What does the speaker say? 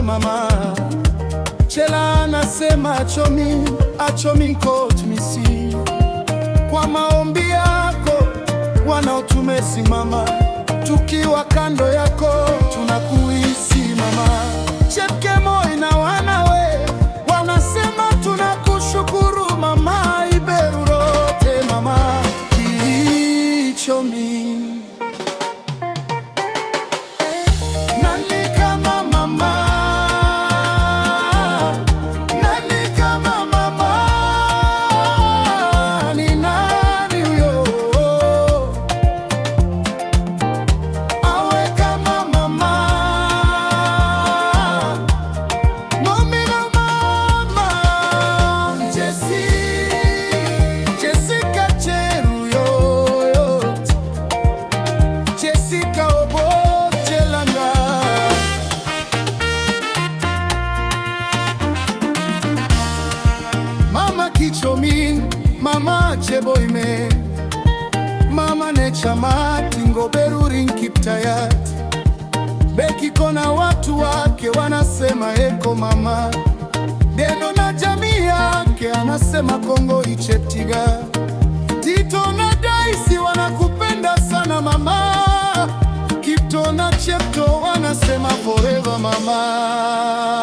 Mama Chela anasema achomi nkotumisi kwa maombi yako, wana tumesimama tukiwa kando yako, tunakuhisi mama. Chepkemoi na wanawe wanasema tunakushukuru mama, Iberurote mama Kichomi. Kichomi, mama Cheboime, mama Nechamati Ngoberuri Nkiptayat. Beki kona watu wake wanasema eko mama. Deno na jamii yake anasema Kongo Icheptiga. Tito na Daisy wanakupenda sana mama. Kipto na Chepto wanasema forever mama.